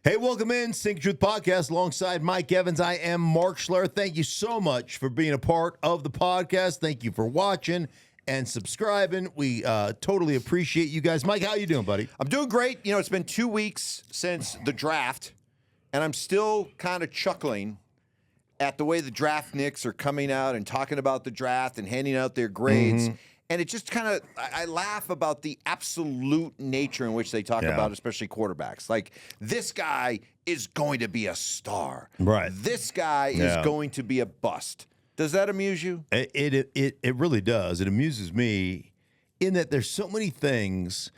Hey, welcome in, Stinkin Truth Podcast alongside Mike Evans. I am Mark Schlereth. Thank you so much for being a part of the podcast. Thank you for watching and subscribing. We totally appreciate you guys. Mike, how you doing, buddy? I'm doing great. You know, it's been 2 weeks since the draft, and I'm still kind of chuckling at the way the draft nicks are coming out and talking about the draft and handing out their grades. And it just kind of, I laugh about the absolute nature in which they talk about, especially quarterbacks. Like, this guy is going to be a star. Right. This guy is going to be a bust. Does that amuse you? It really does. It amuses me in that there's so many things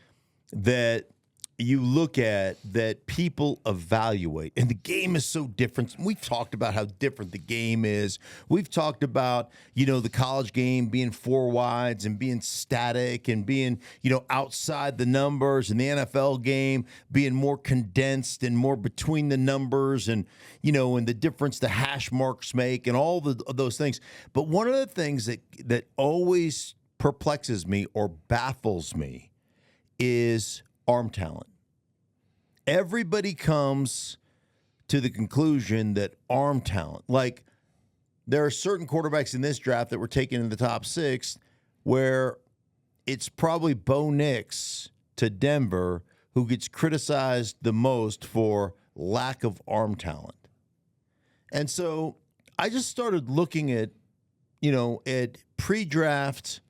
that you look at that people evaluate, and the game is so different. We've talked about how different the game is. We've talked about, the college game being four wides and being static and being, outside the numbers, and the NFL game being more condensed and more between the numbers, and, and the difference the hash marks make and all those things. But one of the things that always perplexes me or baffles me is arm talent. Everybody comes to the conclusion that arm talent, like there are certain quarterbacks in this draft that were taken in the top 6 where it's probably Bo Nix to Denver who gets criticized the most for lack of arm talent. And so I just started looking at, at pre-draft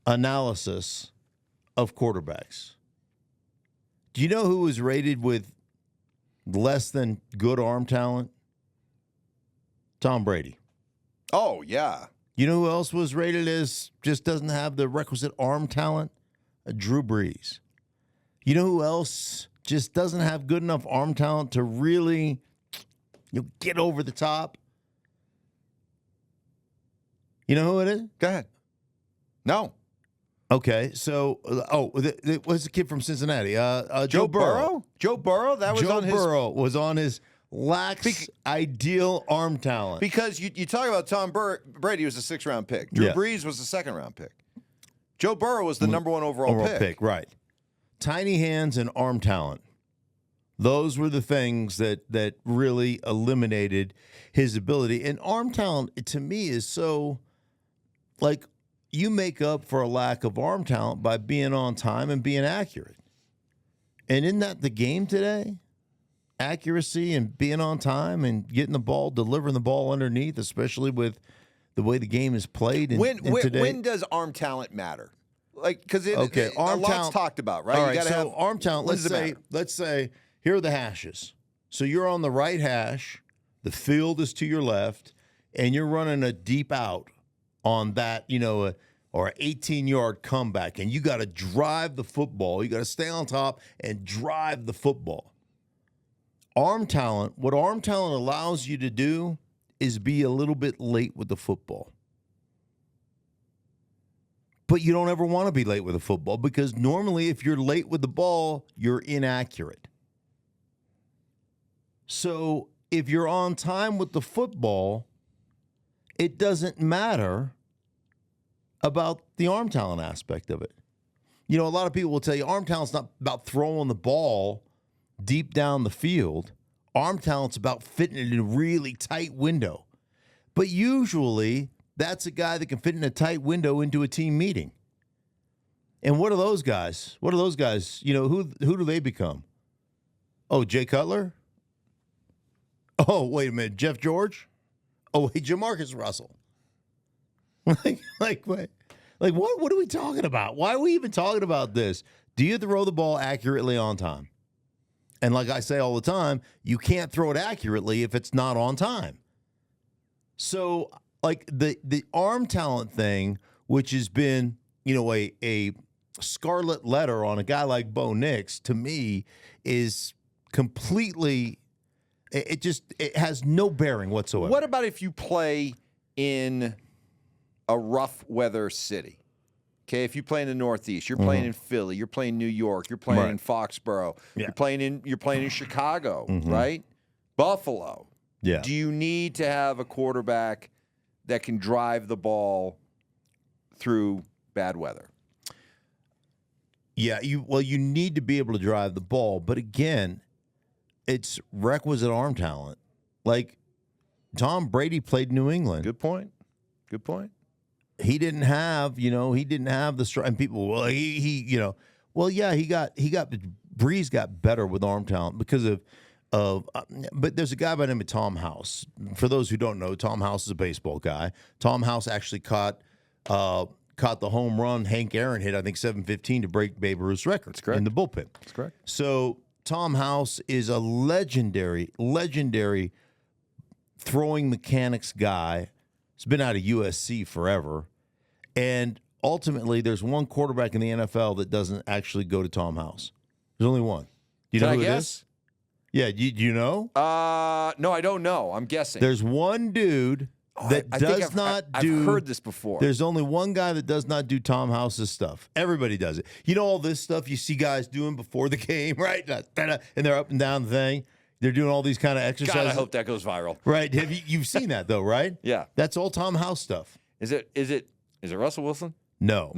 analysis of quarterbacks. Do you know who was rated with less than good arm talent? Tom Brady. Oh, yeah. You know who else was rated as just doesn't have the requisite arm talent? Drew Brees. You know who else just doesn't have good enough arm talent to really get over the top? You know who it is? Go ahead. No. Okay, so what's the kid from Cincinnati? Joe Burrow. Joe Burrow. That was Joe on his. Burrow was on his lacks ideal arm talent. Because you talk about Tom Brady was a 6th round pick. Drew Brees was a 2nd round pick. Joe Burrow was the number 1 overall pick. Right. Tiny hands and arm talent. Those were the things that really eliminated his ability. And arm talent, to me, is so like. You make up for a lack of arm talent by being on time and being accurate. And isn't that the game today? Accuracy and being on time and getting the ball, delivering the ball underneath, especially with the way the game is played. Today. When does arm talent matter? Like, because arm talent talked about, right? All right, so arm talent. Let's say here are the hashes. So you're on the right hash, the field is to your left, and you're running a deep out on that, or an 18-yard comeback, and you got to drive the football. You got to stay on top and drive the football. Arm talent, what arm talent allows you to do is be a little bit late with the football. But you don't ever want to be late with the football because normally if you're late with the ball, you're inaccurate. So if you're on time with the football, it doesn't matter about the arm talent aspect of it. A lot of people will tell you arm talent's not about throwing the ball deep down the field. Arm talent's about fitting it in a really tight window. But usually that's a guy that can fit in a tight window into a team meeting. And what are those guys? Who do they become? Oh, Jay Cutler? Oh, wait a minute, Jeff George? Oh, hey, Jamarcus Russell. Like what? Like what are we talking about? Why are we even talking about this? Do you throw the ball accurately on time? And like I say all the time, you can't throw it accurately if it's not on time. So like the arm talent thing, which has been, a scarlet letter on a guy like Bo Nix, to me is completely it has no bearing whatsoever. What about if you play in a rough weather city? Okay, if you play in the Northeast, you're playing in Philly, you're playing New York, you're playing in Foxborough, you're playing in Chicago, right? Buffalo. Yeah. Do you need to have a quarterback that can drive the ball through bad weather? Yeah, you need to be able to drive the ball, but again, it's requisite arm talent. Like Tom Brady played New England. Good point. Good point. He didn't have the strength. And people, well, he Breeze got better with arm talent because of but there's a guy by the name of Tom House. For those who don't know, Tom House is a baseball guy. Tom House actually caught the home run Hank Aaron hit, I think 715 to break Babe Ruth's record in the bullpen. That's correct. So Tom House is a legendary throwing mechanics guy. He's been out of USC forever. And ultimately, there's one quarterback in the NFL that doesn't actually go to Tom House. There's only one. Do you know who it is? Yeah, do you know? No, I don't know. I'm guessing. There's one dude that does not do. I've heard this before. There's only one guy that does not do Tom House's stuff. Everybody does it. You know all this stuff you see guys doing before the game, right? And they're up and down the thing. They're doing all these kind of exercises. God, I hope that goes viral. Right? You've seen that though, right? Yeah. That's all Tom House stuff. Is it Russell Wilson? No.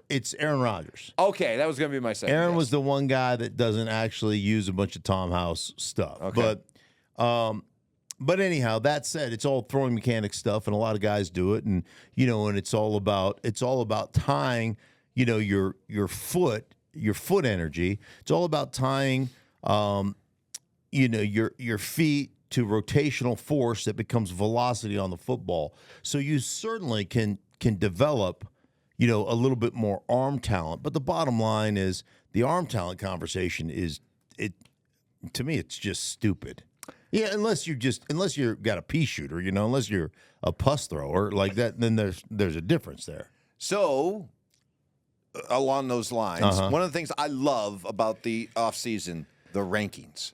It's Aaron Rodgers. Okay, that was going to be my second. Aaron guess. was the one guy that doesn't actually use a bunch of Tom House stuff. Okay. But anyhow, that said, it's all throwing mechanics stuff, and a lot of guys do it, and and it's all about tying, your foot energy. It's all about tying, your feet to rotational force that becomes velocity on the football. So you certainly can develop, a little bit more arm talent. But the bottom line is the arm talent conversation to me, it's just stupid. Yeah, unless you're got a pea shooter, unless you're a pus thrower like that, then there's a difference there. So, along those lines, one of the things I love about the offseason, the rankings.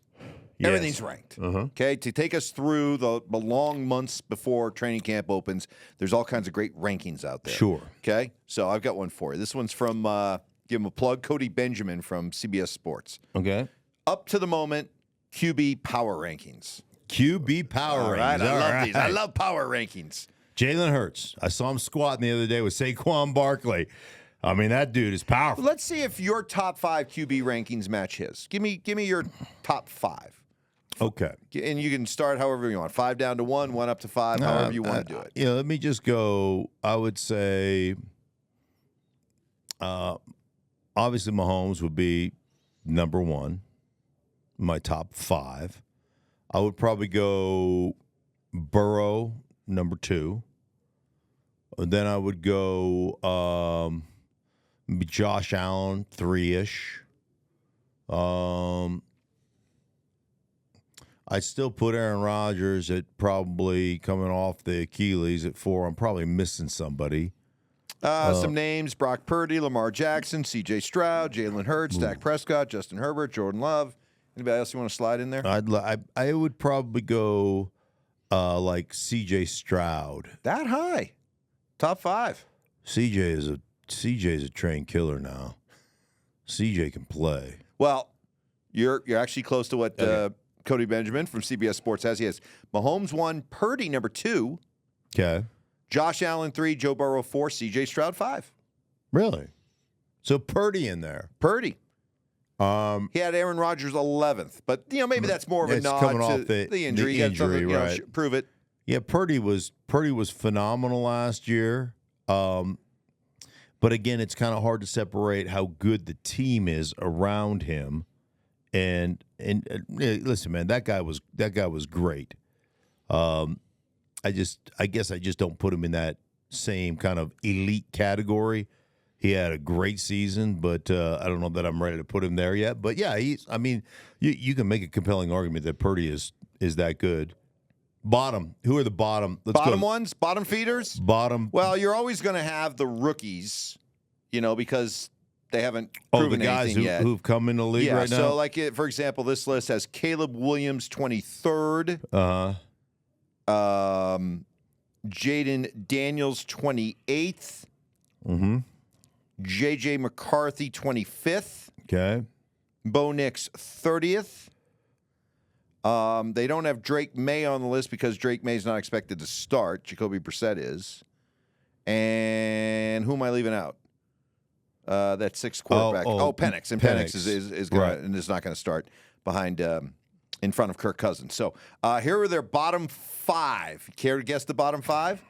Yes. Everything's ranked. Okay, to take us through the long months before training camp opens, there's all kinds of great rankings out there. Sure. Okay, so I've got one for you. This one's from, give him a plug, Cody Benjamin from CBS Sports. Okay. Up to the moment, QB power rankings. QB power rankings. Right, I love these. I love power rankings. Jalen Hurts. I saw him squatting the other day with Saquon Barkley. I mean, that dude is powerful. Let's see if your top 5 QB rankings match his. Give me your top 5. Okay. And you can start however you want. 5 down to 1, 1 up to 5, however you want to do it. Let me just go. I would say, obviously, Mahomes would be number 1. My top 5. I would probably go Burrow, number 2. Then I would go Josh Allen, 3-ish. I'd still put Aaron Rodgers at probably coming off the Achilles at 4. I'm probably missing somebody. Some names: Brock Purdy, Lamar Jackson, C.J. Stroud, Jalen Hurts, Dak Prescott, Justin Herbert, Jordan Love. Anybody else you want to slide in there? I would probably go like C.J. Stroud. That high? Top 5. CJ's a trained killer now. CJ can play. Well, you're actually close to what Cody Benjamin from CBS Sports has. He has Mahomes 1, Purdy number 2. Okay. Josh Allen 3, Joe Burrow 4, C.J. Stroud 5. Really? So Purdy in there. Purdy. He had Aaron Rodgers 11th, but maybe that's more of a nod to the injury. The injury, right? Prove it. Yeah, Purdy was phenomenal last year. But again, it's kind of hard to separate how good the team is around him. And listen, man, that guy was great. I guess I just don't put him in that same kind of elite category. He had a great season, but I don't know that I'm ready to put him there yet. But yeah, you can make a compelling argument that Purdy is that good. Bottom. Who are the bottom? Bottom ones? Bottom feeders? Bottom. Well, you're always going to have the rookies, because they haven't proven the guys anything yet. who've come in the league right now? So, for example, this list has Caleb Williams 23rd. Jaden Daniels 28th. Mm-hmm. J.J. McCarthy 25th. Okay. Bo Nix 30th. They don't have Drake May on the list because Drake May is not expected to start. Jacoby Brissett is. And who am I leaving out? That 6th quarterback. Penix. And Penix is going and is not going to start. behind in front of Kirk Cousins. So here are their bottom 5. Care to guess the bottom 5?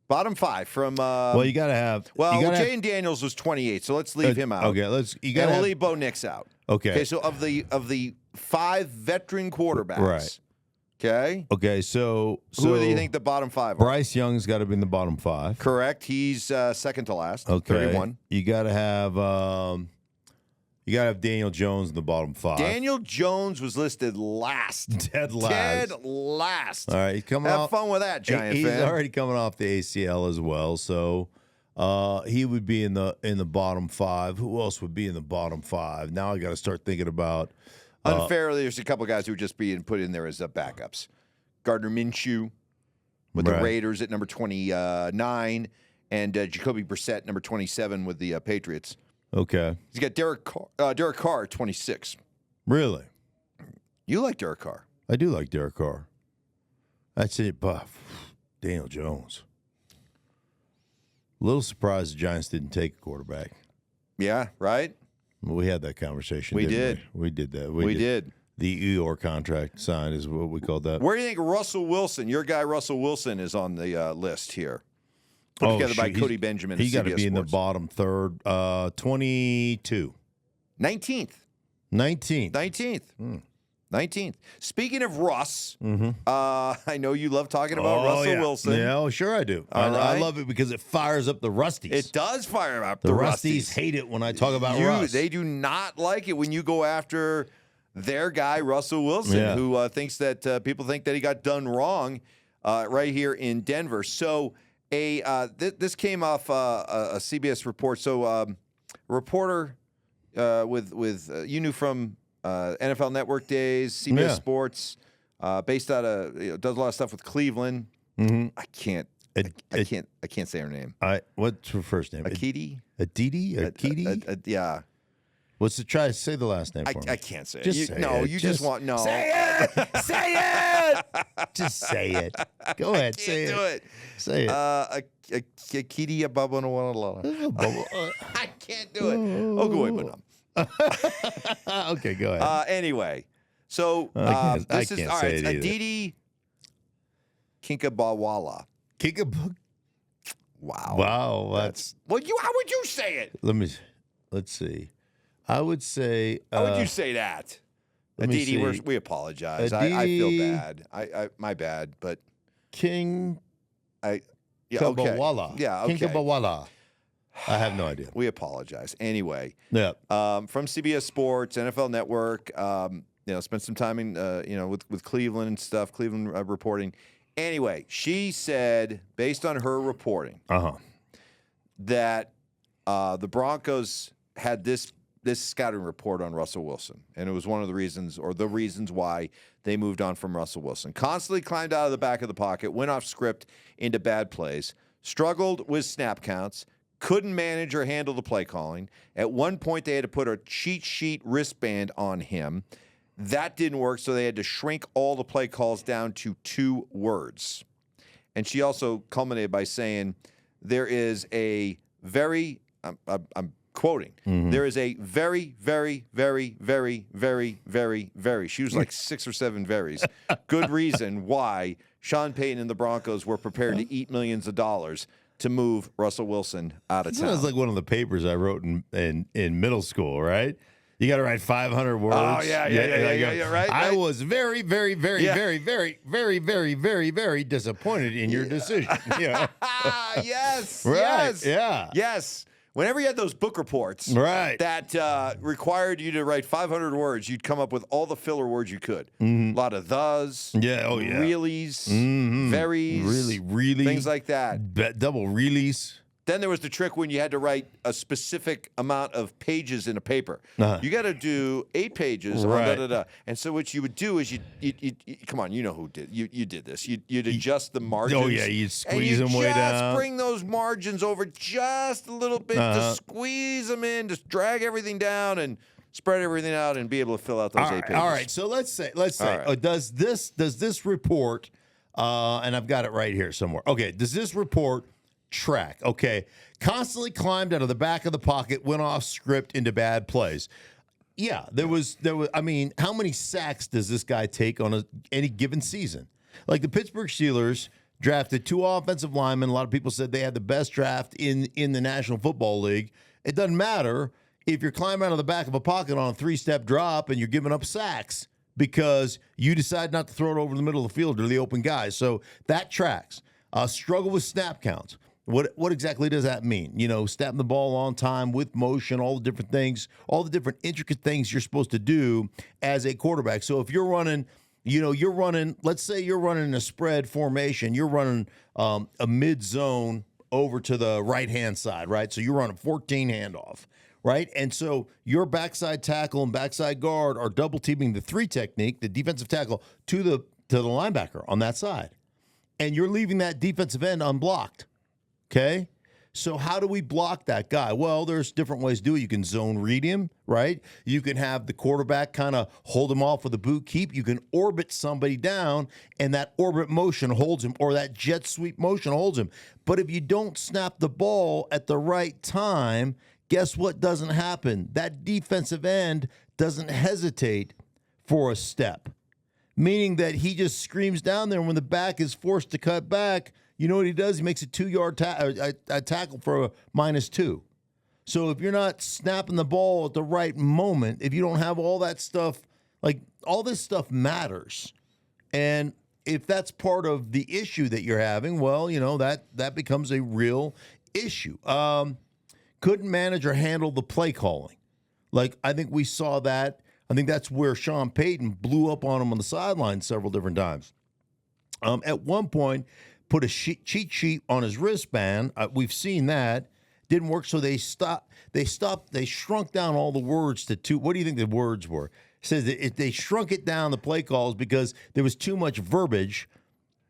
Bottom 5 from. Well, you got to have. Jaden Daniels was 28, so let's leave him out. Okay, we'll leave Bo Nix out. Okay. So of the 5 veteran quarterbacks. Right. Okay. Okay. So who do you think the bottom 5 are? Bryce Young's got to be in the bottom 5. Correct. He's second to last. Okay. 31. You got to have. You got to have Daniel Jones in the bottom 5. Daniel Jones was listed last. Dead last. Dead last. All right, he's coming Have off. fun with that, Giant He's fan. already coming off the ACL as well, so he would be in the bottom 5. Who else would be in the bottom 5? Now I got to start thinking about. Unfairly, there's a couple guys who are just being put in there as backups. Gardner Minshew with the Raiders at number 29, and Jacoby Brissett, number 27, with the Patriots. Okay. He's got Derek Carr at 26. Really? You like Derek Carr? I do like Derek Carr. That's it, Buff. Daniel Jones. A little surprised the Giants didn't take a quarterback. Yeah, right? We had that conversation. We didn't did. We did that. We did. The Eeyore contract signed is what we called that. Where do you think Russell Wilson, your guy Russell Wilson, is on the list here? Put together by Cody Benjamin. He got to CBS be in the Sports. bottom third. 22. 19th. 19th. 19th. Speaking of Russ, I know you love talking about Russell Wilson. Yeah, oh, sure I do. I love it because it fires up the Rusties. It does fire up the the Rusties. Hate it when I talk about Russ. They do not like it when you go after their guy, Russell Wilson, who thinks that people think that he got done wrong right here in Denver. So this came off a CBS report. So a reporter with you knew from NFL Network days, CBS Sports, based out of does a lot of stuff with Cleveland. I can't say her name. What's her first name? Akiti. Akiti. Yeah. What's the try to say the last name for me? I can't say it. Just say it. You just want no. Say it. Say it. Just say it. Go ahead. Say do it. Say it. Akiti I can't do it. Oh, go away, but Okay, go ahead. anyway, so this is all right. It's Aditi Kinkabawala. Wow. Wow. That's how would you say it? let's see. I would say. How would you say that? Aditi, we apologize. I feel bad. My bad, but King. Okay. Kabawala. Yeah, okay. King Kabawala. I have no idea. We apologize. Anyway, from CBS Sports, NFL Network, spent some time in, with Cleveland and stuff, Cleveland reporting. Anyway, she said, based on her reporting, that the Broncos had this scouting report on Russell Wilson, and it was one of the reasons why they moved on from Russell Wilson. Constantly climbed out of the back of the pocket, went off script into bad plays, struggled with snap counts, couldn't manage or handle the play calling. At one point, they had to put a cheat sheet wristband on him. That didn't work, so they had to shrink all the play calls down to 2 words. And she also culminated by saying, there is a very, I'm quoting, there is a very, very, very, very, very, very, very, she was like 6 or 7 verys, good reason why Sean Payton and the Broncos were prepared to eat millions of dollars to move Russell Wilson out of town. Sounds like one of the papers I wrote in middle school, right? You got to write 500 words. Oh, yeah, right. I was very, very, very, very, very, very, very, very, very disappointed in your decision. Yes. Right. Yes. Yeah. Yes. Whenever you had those book reports that required you to write 500 words, you'd come up with all the filler words you could. A lot of thes, reallys, verys, really, things like that. Double reallys. Then there was the trick when you had to write a specific amount of pages in a paper. You got to do 8 pages. And so what you would do is you come on, you know who did you did this. You'd adjust the margins. Oh yeah, you'd squeeze them way down. Just bring those margins over just a little bit to squeeze them in, just drag everything down and spread everything out and be able to fill out those 8 pages. All right, so let's say does this report and I've got it right here somewhere. Okay, does this report track? Okay, constantly climbed out of the back of the pocket, went off script into bad plays. Yeah, there was. I mean, how many sacks does this guy take on any given season? Like the Pittsburgh Steelers drafted 2 offensive linemen. A lot of people said they had the best draft in the National Football League. It doesn't matter if you're climbing out of the back of a pocket on a 3-step drop and you're giving up sacks because you decide not to throw it over the middle of the field to the open guys. So that tracks. Struggle with snap counts. What exactly does that mean? You know, snapping the ball on time with motion, all the different things, all the different intricate things you're supposed to do as a quarterback. So if you're running, let's say you're running a spread formation, you're running a mid-zone over to the right-hand side, right? So you're running 14 handoff, right? And so your backside tackle and backside guard are double teaming the 3 technique, the defensive tackle, to the linebacker on that side. And you're leaving that defensive end unblocked. Okay, so how do we block that guy? Well, there's different ways to do it. You can zone read him, right? You can have the quarterback kind of hold him off with a boot keep. You can orbit somebody down, and that orbit motion holds him, or that jet sweep motion holds him. But if you don't snap the ball at the right time, guess what doesn't happen? That defensive end doesn't hesitate for a step, meaning that he just screams down there when the back is forced to cut back. You know what he does? He makes a 2-yard tackle for a -2. So if you're not snapping the ball at the right moment, if you don't have all that stuff, like all this stuff matters. And if that's part of the issue that you're having, well, you know, that becomes a real issue. Couldn't manage or handle the play calling. Like, I think we saw that. I think that's where Sean Payton blew up on him on the sideline several different times. At one point, put a cheat sheet on his wristband. We've seen that. Didn't work, so they stopped. They shrunk down all the words to 2. What do you think the words were? It says that they shrunk it down, the play calls, because there was too much verbiage.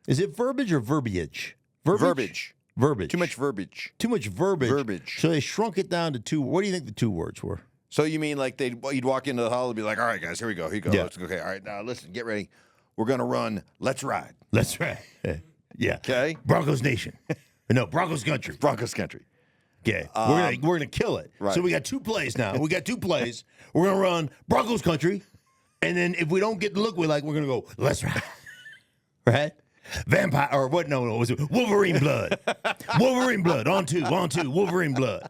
Is it verbiage or verbiage? Verbiage. Verbiage. Too much verbiage. Too much verbiage. Verbiage. So they shrunk it down to 2. What do you think the 2 words were? So you mean like you'd walk into the hall and be like, all right, guys, here we go. Here you go. Yeah. Let's go. Okay, all right, now listen, get ready. We're going to run Let's Ride. That's right. Yeah. Okay. Broncos Nation. No, Broncos Country. Broncos Country. Okay. We're gonna kill it. Right. So we got 2 plays now. We got 2 plays. We're gonna run Broncos Country, and then if we don't get the look we like, we're gonna go Let's Ride. Right? Vampire or what? No, was it Wolverine blood? Wolverine blood on 2. Wolverine blood.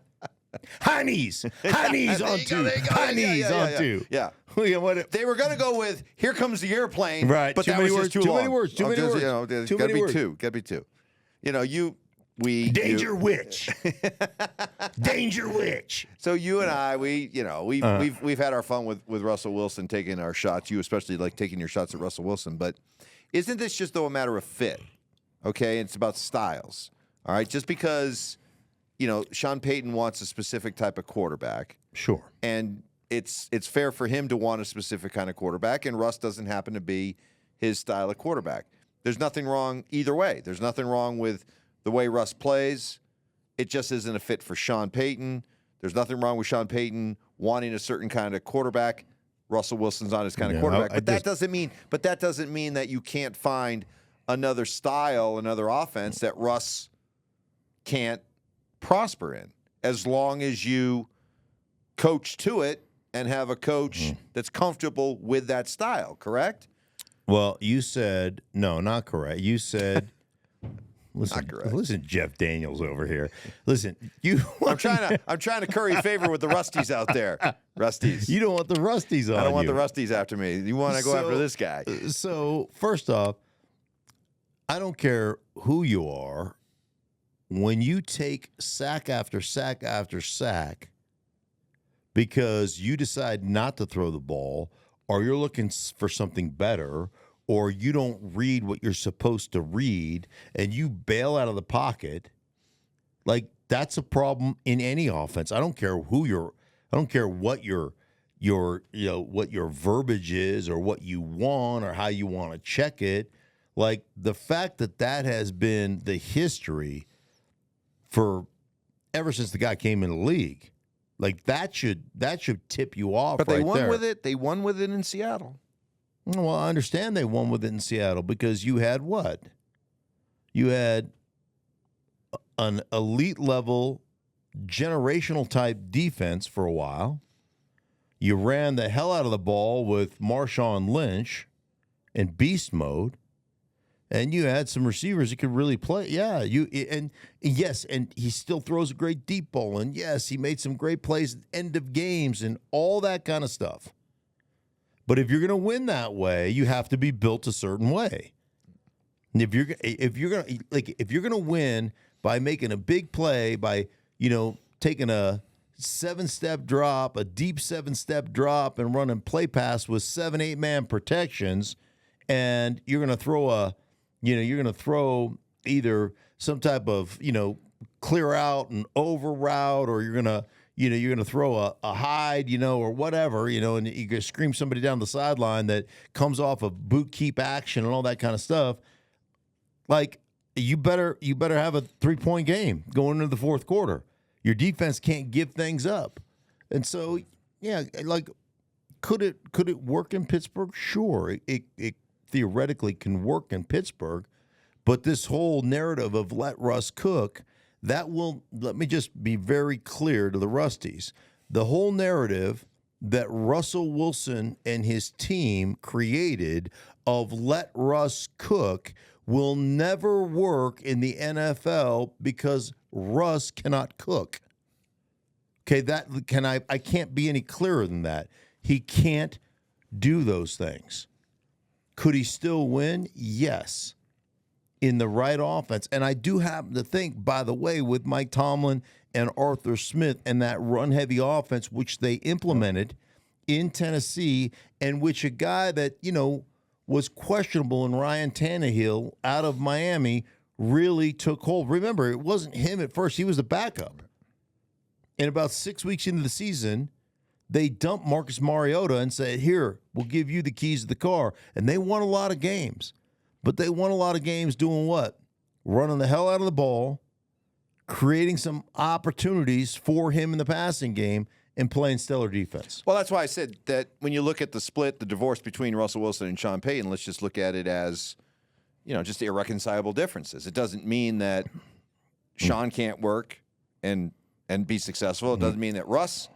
High knees on 2. High knees on 2. Yeah. They were going to go with "Here Comes the Airplane," right? But too that many was words. just too long. Many words. Too many words. You know, too gotta many be words. 2. Got to be 2. You know, Danger Witch. Danger Witch. So you and I, we've had our fun with Russell Wilson taking our shots. You especially like taking your shots at Russell Wilson. But isn't this just though a matter of fit? Okay, it's about styles. All right, just because Sean Payton wants a specific type of quarterback. Sure. And it's fair for him to want a specific kind of quarterback, and Russ doesn't happen to be his style of quarterback. There's nothing wrong either way. There's nothing wrong with the way Russ plays. It just isn't a fit for Sean Payton. There's nothing wrong with Sean Payton wanting a certain kind of quarterback. Russell Wilson's not his kind of quarterback. But that doesn't mean that you can't find another style, another offense that Russ can't prosper in, as long as you coach to it and have a coach that's comfortable with that style, correct? Well, you said, no, not correct. You said, listen, Jeff Daniels over here. Listen, I'm trying to curry favor with the Rusties out there. Rusties. You don't want the Rusties on I don't want you. the Rusties after me. You want to go after this guy. So, first off, I don't care who you are. When you take sack after sack after sack because you decide not to throw the ball, or you're looking for something better, or you don't read what you're supposed to read, and you bail out of the pocket, like that's a problem in any offense. I don't care what your what your verbiage is, or what you want, or how you want to check it. Like the fact that has been the history for ever since the guy came in the league, like that should tip you off. But they right won there. with it. They won with it in Seattle. Well, I understand they won with it in Seattle because you had what? You had an elite level, generational type defense for a while. You ran the hell out of the ball with Marshawn Lynch in beast mode. And you had some receivers that could really play. Yeah, and he still throws a great deep ball. And yes, he made some great plays at the end of games and all that kind of stuff. But if you're going to win that way, you have to be built a certain way. And if you're going to win by making a big play, by taking a 7-step drop, a deep 7-step drop, and running play pass with 7-8 man protections, and you're going to throw either some type of clear out and over route, or you're going to throw a hide, or whatever, and you can scream somebody down the sideline that comes off of boot keep action and all that kind of stuff. Like, you better have a 3-point game going into the fourth quarter. Your defense can't give things up. And so, yeah, like, could it work in Pittsburgh? Sure. It theoretically can work in Pittsburgh, but this whole narrative of let Russ cook, let me just be very clear to the Rusties. The whole narrative that Russell Wilson and his team created of let Russ cook will never work in the NFL because Russ cannot cook. Okay, I can't be any clearer than that. He can't do those things. Could he still win? Yes. In the right offense. And I do happen to think, by the way, with Mike Tomlin and Arthur Smith and that run-heavy offense, which they implemented in Tennessee, and which a guy that, was questionable in Ryan Tannehill out of Miami really took hold. Remember, it wasn't him at first. He was the backup. And about 6 weeks into the season, they dumped Marcus Mariota and said, here, we'll give you the keys to the car. And they won a lot of games. But they won a lot of games doing what? Running the hell out of the ball, creating some opportunities for him in the passing game, and playing stellar defense. Well, that's why I said that when you look at the split, the divorce between Russell Wilson and Sean Payton, let's just look at it as, just irreconcilable differences. It doesn't mean that Sean can't work and be successful. It doesn't mean that Russ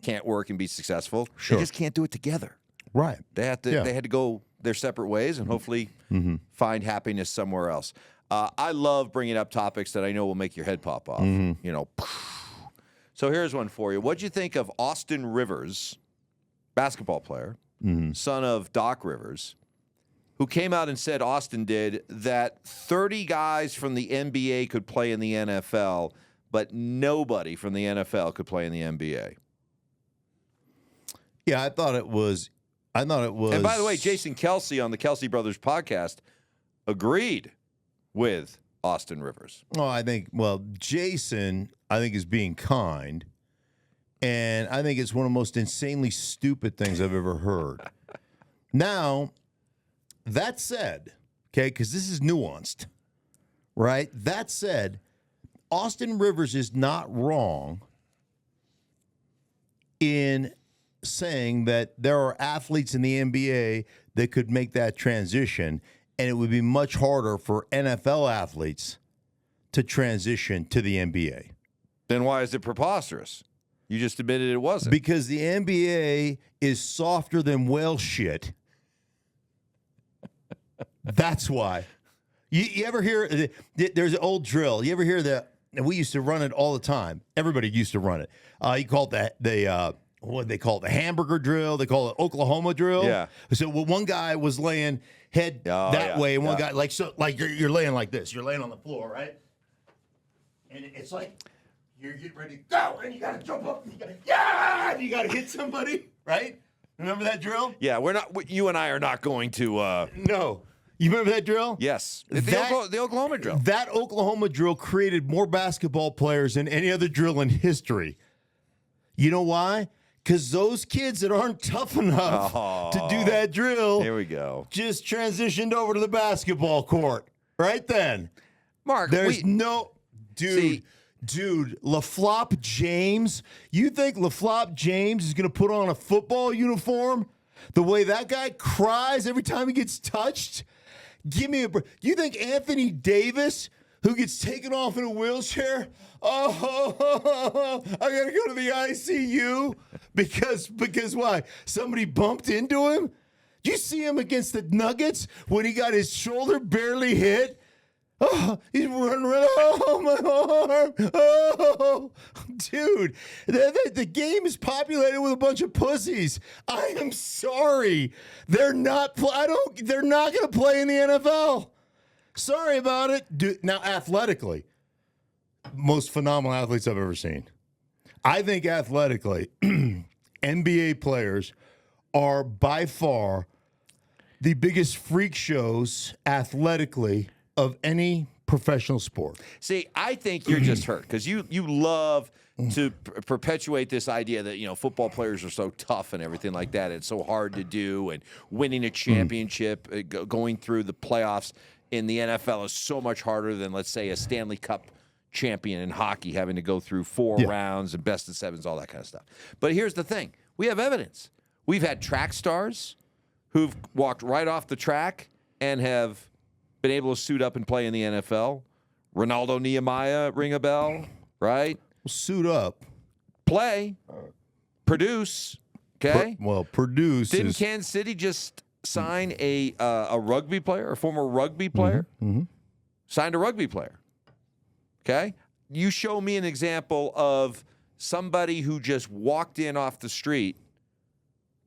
can't work and be successful. Sure. They just can't do it together. Right. They had to go their separate ways and hopefully find happiness somewhere else. I love bringing up topics that I know will make your head pop off. So here's one for you. What'd you think of Austin Rivers, basketball player, son of Doc Rivers, who came out and said, Austin did, that 30 guys from the NBA could play in the NFL, but nobody from the NFL could play in the NBA? Yeah, I thought it was. And by the way, Jason Kelsey on the Kelsey Brothers podcast agreed with Austin Rivers. Oh, Jason, is being kind. And I think it's one of the most insanely stupid things I've ever heard. Now, that said, okay, because this is nuanced, right? That said, Austin Rivers is not wrong in saying that there are athletes in the NBA that could make that transition, and it would be much harder for NFL athletes to transition to the NBA. Then why is it preposterous? You just admitted it wasn't. Because the NBA is softer than whale shit. That's why. You ever hear, there's an old drill. You ever hear that? And we used to run it all the time. Everybody used to run it. You call it what they call it, the hamburger drill. They call it Oklahoma drill. Yeah. So one guy was laying head way, and one guy like you're laying like this. You're laying on the floor, right? And it's like you're getting ready to go, and you got to jump up, and you got to hit somebody, right? Remember that drill? Yeah, you and I are not going to. No. You remember that drill? Yes. The Oklahoma drill. That Oklahoma drill created more basketball players than any other drill in history. You know why? Because those kids that aren't tough enough to do that drill, here we go, just transitioned over to the basketball court. Right then. Mark, Dude, LaFlop James, you think LaFlop James is going to put on a football uniform? The way that guy cries every time he gets touched? Give me a break. You think Anthony Davis, who gets taken off in a wheelchair, I got to go to the ICU Because why? Somebody bumped into him? Did you see him against the Nuggets when he got his shoulder barely hit? Oh, he's running around. Oh, my arm. Oh, dude, the game is populated with a bunch of pussies. I am sorry. They're not going to play in the NFL. Sorry about it. Dude, now, athletically, most phenomenal athletes I've ever seen. I think athletically, NBA players are by far the biggest freak shows athletically of any professional sport. See, I think you're just hurt because you love to perpetuate this idea that, football players are so tough and everything like that. It's so hard to do, and winning a championship, going through the playoffs in the NFL is so much harder than, let's say, a Stanley Cup champion in hockey having to go through 4 rounds and best of sevens, all that kind of stuff. But here's the thing. We have evidence. We've had track stars who've walked right off the track and have been able to suit up and play in the NFL. Ronaldo Nehemiah, ring a bell, right? Suit up. Play. Produce. Okay? Produce. Didn't Kansas City just sign a rugby player, a former rugby player? Mm-hmm. Signed a rugby player. Okay? You show me an example of somebody who just walked in off the street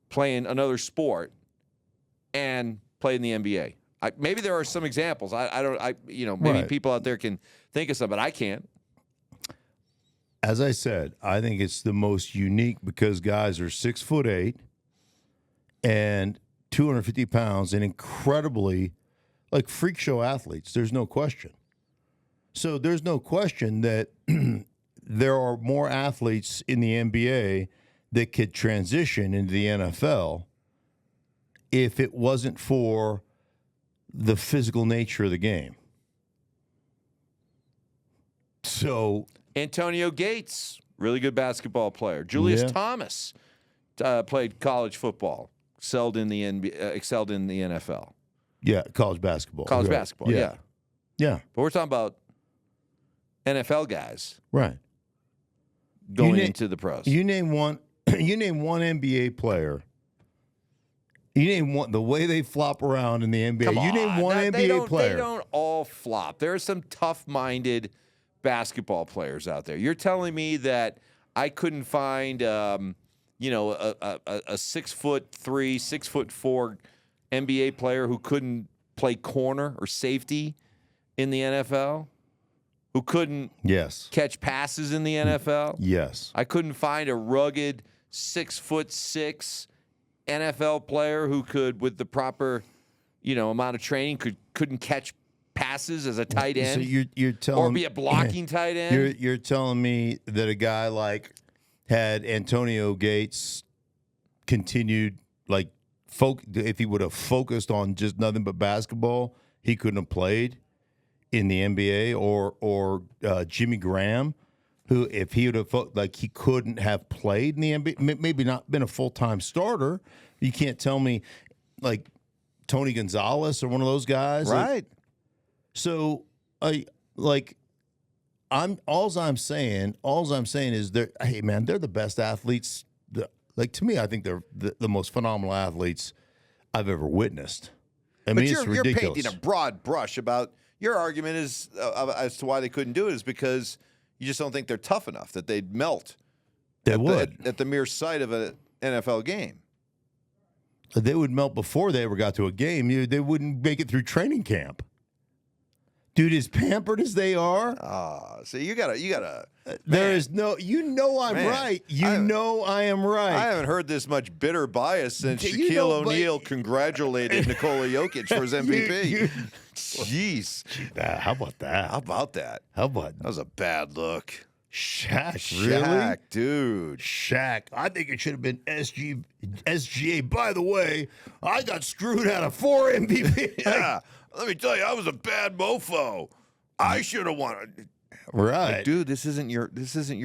playing another sport and played in the NBA. Maybe there are some examples. Maybe people out there can think of some, but I can't. As I said, I think it's the most unique because guys are 6'8" and 250 pounds and incredibly freak show athletes. There's no question. So there's no question that there are more athletes in the NBA that could transition into the NFL if it wasn't for the physical nature of the game. So Antonio Gates, really good basketball player. Julius Thomas played college football, excelled in the NFL. Yeah, college basketball. College basketball, yeah. Yeah. But we're talking about NFL guys. Right. Going into the pros. You name one NBA player. You name one, the way they flop around in the NBA. Come on. You name one NBA player. They don't all flop. There are some tough-minded basketball players out there. You're telling me that I couldn't find, a 6'3", 6'4" NBA player who couldn't play corner or safety in the NFL? Who couldn't catch passes in the NFL? Yes. I couldn't find a rugged 6'6" NFL player who could, with the proper, amount of training, couldn't catch passes as a tight end. So you're telling, or be a blocking tight end. You're telling me that a guy had Antonio Gates continued if he would have focused on just nothing but basketball, he couldn't have played in the NBA, or Jimmy Graham, who, if he would have he couldn't have played in the NBA, maybe not been a full-time starter. You can't tell me Tony Gonzalez or one of those guys, right? So all I'm saying is they're the best athletes. To me, I think they're the most phenomenal athletes I've ever witnessed. But it's you're ridiculous. painting a broad brush about your argument is as to why they couldn't do it is because you just don't think they're tough enough that they'd melt. They would at the mere sight of an NFL game. They would melt before they ever got to a game. They wouldn't make it through training camp. Dude, as pampered as they are. So you gotta. There is no. I'm right. I am right. I haven't heard this much bitter bias since Shaquille O'Neal congratulated Nikola Jokic for his MVP. Jeez. How about that? That was a bad look. Shaq, really? Dude. Shaq. I think it should have been SGA. By the way, I got screwed out of 4 MVP. Yeah. Let me tell you, I was a bad mofo. I should have won. Right. Dude, this isn't your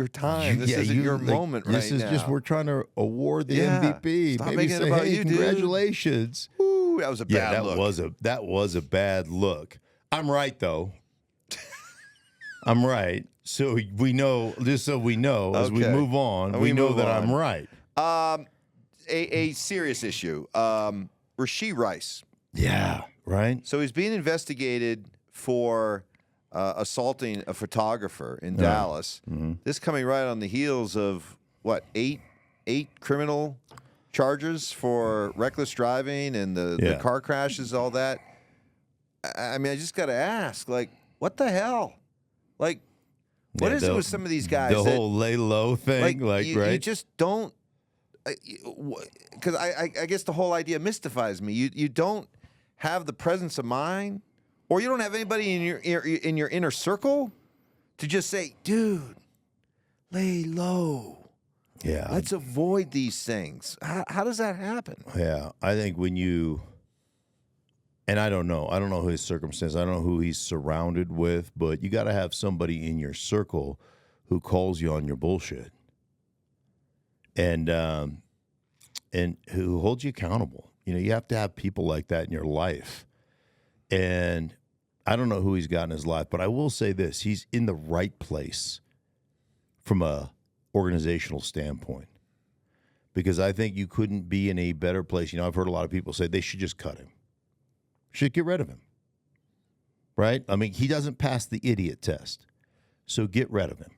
time. This isn't your moment right now. This is just, we're trying to award the MVP. Stop Maybe making say, it about you, congratulations. Dude. Ooh, that was a bad look. That was a bad look. I'm right, though. I'm right. So we know, as we move on, we know that I'm right. A serious issue. Rashee Rice. Yeah, right? So he's being investigated for assaulting a photographer in Dallas. Mm-hmm. This coming right on the heels of, what, eight criminal charges for reckless driving and the car crashes, all that. I mean, I just got to ask, like, what the hell? Like, what is it with some of these guys? The whole lay low thing, right? You just don't, because I guess the whole idea mystifies me. You don't have the presence of mind, or you don't have anybody in your inner circle to just say, dude, lay low. Yeah. Let's avoid these things. How does that happen? Yeah. I think when you, and I don't know his circumstance. I don't know who he's surrounded with, but you got to have somebody in your circle who calls you on your bullshit and who holds you accountable. You know, you have to have people like that in your life. And I don't know who he's got in his life, but I will say this. He's in the right place from a organizational standpoint, because I think you couldn't be in a better place. You know, I've heard a lot of people say they should just cut him. Should get rid of him. Right? I mean, he doesn't pass the idiot test. So get rid of him.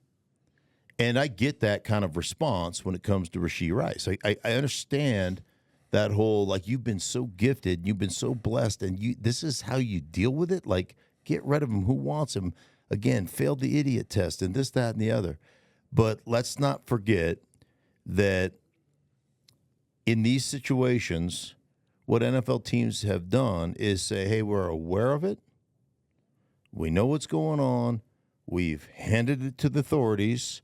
And I get that kind of response when it comes to Rashee Rice. I understand that whole, like, you've been so gifted, you've been so blessed, and this is how you deal with it? Like, get rid of him. Who wants him? Again, failed the idiot test and this, that, and the other. But let's not forget that in these situations, what NFL teams have done is say, hey, we're aware of it. We know what's going on. We've handed it to the authorities.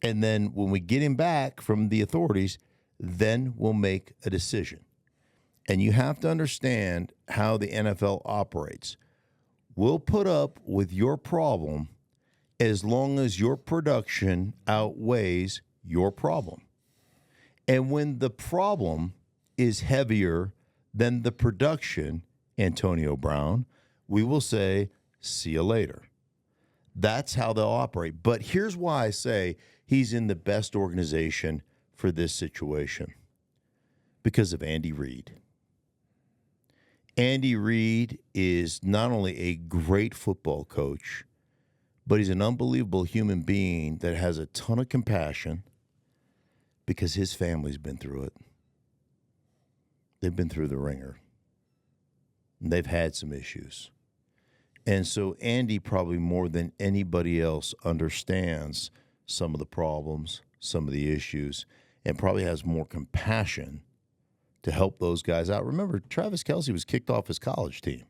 And then when we get him back from the authorities, then we'll make a decision. And you have to understand how the NFL operates. We'll put up with your problem as long as your production outweighs your problem. And when the problem is heavier than the production, Antonio Brown, we will say, see you later. That's how they'll operate. But here's why I say he's in the best organization for this situation. Because of Andy Reid. Andy Reid is not only a great football coach, but he's an unbelievable human being that has a ton of compassion because his family's been through it. They've been through the ringer. And they've had some issues. And so Andy probably more than anybody else understands some of the problems, some of the issues, and probably has more compassion to help those guys out. Remember, Travis Kelce was kicked off his college team.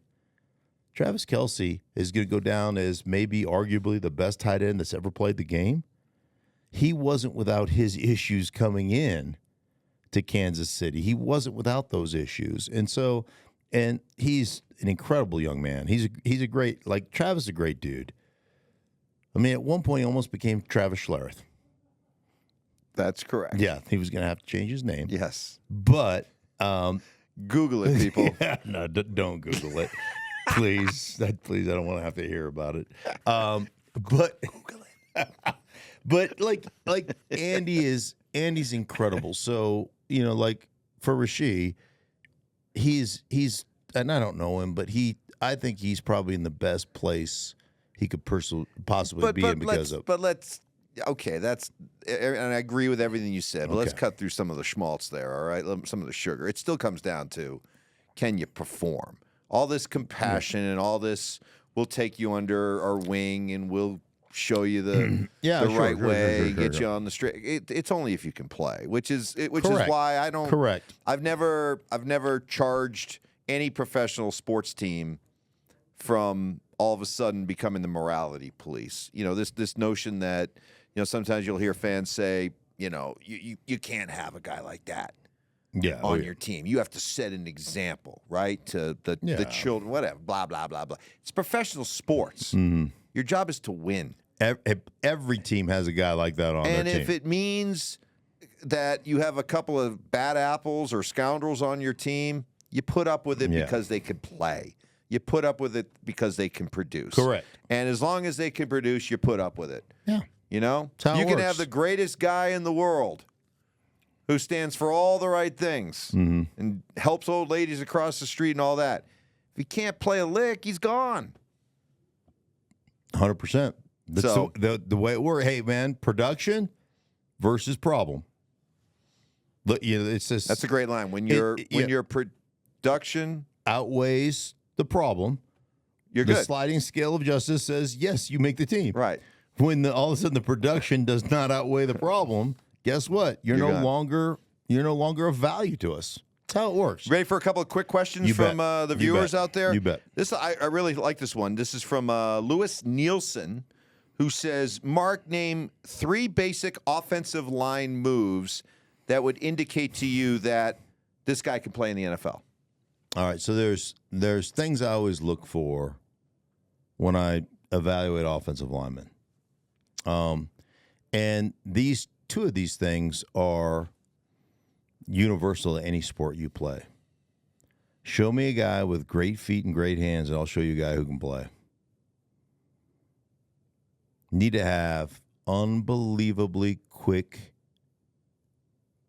Travis Kelce is going to go down as maybe arguably the best tight end that's ever played the game. He wasn't without his issues coming in to Kansas City. He wasn't without those issues. And so, and he's an incredible young man. He's a great, like, Travis is a great dude. I mean, at one point, he almost became Travis Schlereth. That's correct. Yeah, he was going to have to change his name. Yes. But Google it, people. Yeah, no, don't Google it. Please, please, I don't want to have to hear about it. But Google it. But like Andy's incredible. So, you know, like for Rashee, he's and I don't know him, but I think he's probably in the best place he could possibly be in because of. But let's. Okay, that's, and I agree with everything you said, but let's cut through some of the schmaltz there, all right? Some of the sugar. It still comes down to, can you perform? All this compassion and all this, we'll take you under our wing and we'll show you the right way, get you on the straight. It's only if you can play, which is why I don't. Correct. I've never charged any professional sports team from all of a sudden becoming the morality police. You know, this notion that, you know, sometimes you'll hear fans say, you know, you can't have a guy like that on your team. You have to set an example, right, to the children, whatever, blah, blah, blah, blah. It's professional sports. Mm-hmm. Your job is to win. Every team has a guy like that on their team. And if it means that you have a couple of bad apples or scoundrels on your team, you put up with it because they could play. You put up with it because they can produce. Correct. And as long as they can produce, you put up with it. Yeah. You know? That's how you it can works. have the greatest guy in the world. who stands for all the right things and helps old ladies across the street and all that. If he can't play a lick, he's gone. 100%. So the way it works, hey, man, production versus problem. Look, it's just that's a great line. When your production outweighs the problem, you're the good. sliding scale of justice says, yes, you make the team. Right. When all of a sudden the production does not outweigh the problem, guess what? You're no gone. longer of value to us. That's how it works. Ready for a couple of quick questions You from bet. the You viewers bet. out there? You bet. I really like this one. This is from Lewis Nielsen, who says, Mark, name 3 basic offensive line moves that would indicate to you that this guy can play in the NFL. All right, so there's things I always look for when I evaluate offensive linemen. And two of these things are universal to any sport you play. Show me a guy with great feet and great hands, and I'll show you a guy who can play. Need to have unbelievably quick,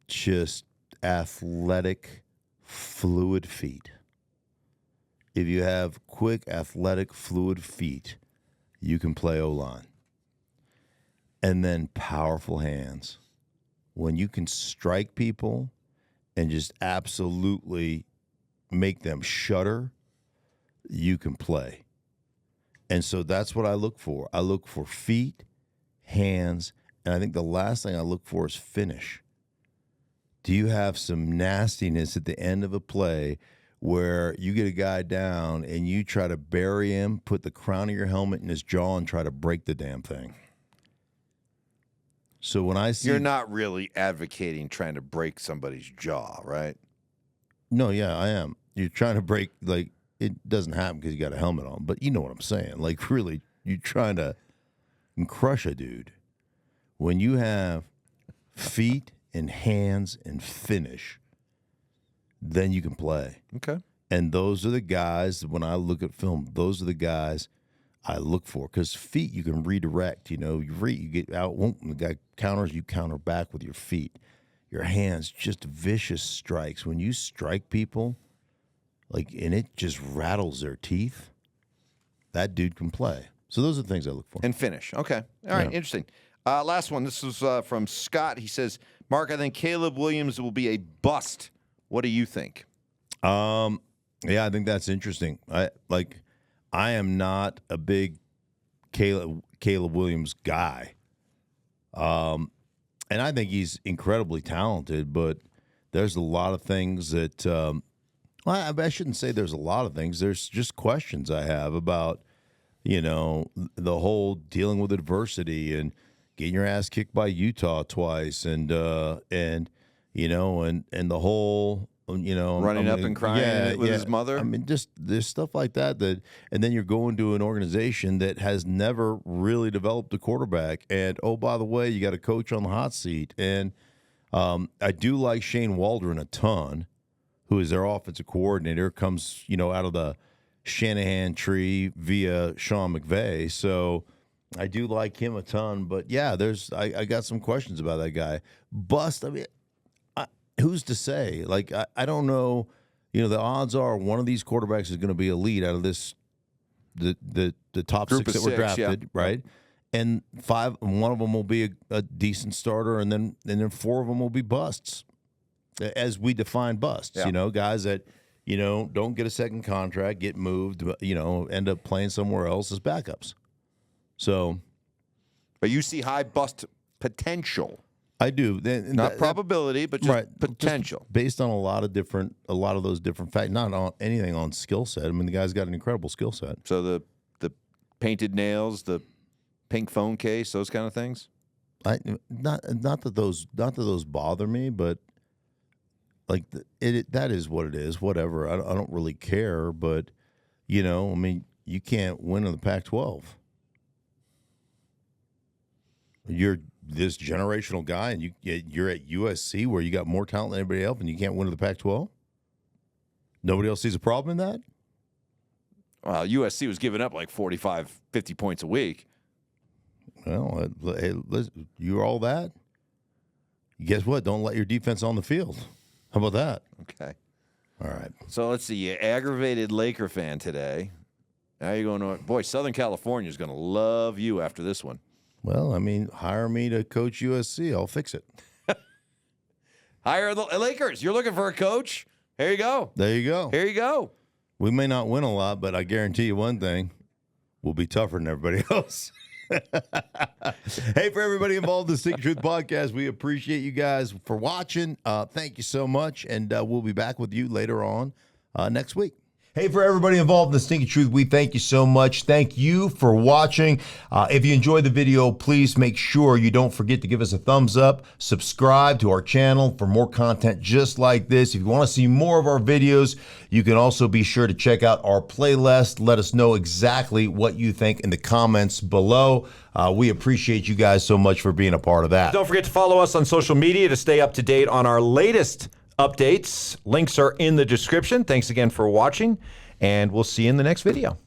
just athletic, fluid feet. If you have quick, athletic, fluid feet, you can play O-line. And then powerful hands. When you can strike people and just absolutely make them shudder, you can play. And so that's what I look for. I look for feet, hands, and I think the last thing I look for is finish. Do you have some nastiness at the end of a play where you get a guy down and you try to bury him, put the crown of your helmet in his jaw, and try to break the damn thing? So when I see... You're not really advocating trying to break somebody's jaw, right? No, yeah, I am. You're trying to break, like, it doesn't happen because you got a helmet on, but you know what I'm saying. Like, really, you're trying to crush a dude. When you have feet and hands and finish, then you can play. Okay. And those are the guys, when I look at film, those are the guys I look for. Because feet, you can redirect. You get out. When the guy counters, you counter back with your feet. Your hands, just vicious strikes. When you strike people, and it just rattles their teeth, that dude can play. So those are the things I look for. And finish. Okay. All right. Yeah. Interesting. Last one. This is from Scott. He says, Mark, I think Caleb Williams will be a bust. What do you think? Yeah, I think that's interesting. I am not a big Caleb Williams guy. And I think he's incredibly talented, but there's a lot of things that I shouldn't say there's a lot of things. There's just questions I have about, the whole dealing with adversity and getting your ass kicked by Utah twice and the whole, Running up and crying with his mother. I mean, just there's stuff like that, and then you're going to an organization that has never really developed a quarterback. And, oh, by the way, you got a coach on the hot seat. And I do like Shane Waldron a ton, who is their offensive coordinator, comes, out of the Shanahan tree via Sean McVay. So I do like him a ton. But, yeah, I got some questions about that guy. Bust, I mean, who's to say? I don't know. The odds are one of these quarterbacks is going to be elite out of this, the top Group six of that were six, drafted, yeah. right? And one of them will be a decent starter, and then 4 of them will be busts, as we define busts. Yeah. Guys that don't get a second contract, get moved, end up playing somewhere else as backups. So, But you see high bust potential. I do. Not probability, but just potential. Just based on a lot of those different facts, not on anything on skill set. I mean, the guy's got an incredible skill set. So the painted nails, the pink phone case, those kind of things. Not that those bother me, but that is what it is. Whatever. I don't really care, but I mean, you can't win in the Pac-12. You're this generational guy, and you're at USC where you got more talent than anybody else, and you can't win in the Pac-12? Nobody else sees a problem in that? Well, USC was giving up like 45, 50 points a week. Well, hey, listen, you're all that? guess what? Don't let your defense on the field. How about that? Okay. All right. So let's see. You aggravated Laker fan today. Now you're going to, boy, Southern California is going to love you after this one. Well, I mean, hire me to coach USC. I'll fix it. Hire the Lakers. You're looking for a coach? Here you go. There you go. Here you go. We may not win a lot, but I guarantee you one thing. We'll be tougher than everybody else. Hey, for everybody involved in the Stinkin Truth podcast, we appreciate you guys for watching. Thank you so much, and we'll be back with you later on next week. Hey, for everybody involved in the Stinkin Truth, we thank you so much. Thank you for watching. If you enjoyed the video, please make sure you don't forget to give us a thumbs up, subscribe to our channel for more content just like this. If you want to see more of our videos, you can also be sure to check out our playlist. Let us know exactly what you think in the comments below. We appreciate you guys so much for being a part of that. Don't forget to follow us on social media to stay up to date on our latest updates. Links are in the description. Thanks again for watching, and we'll see you in the next video.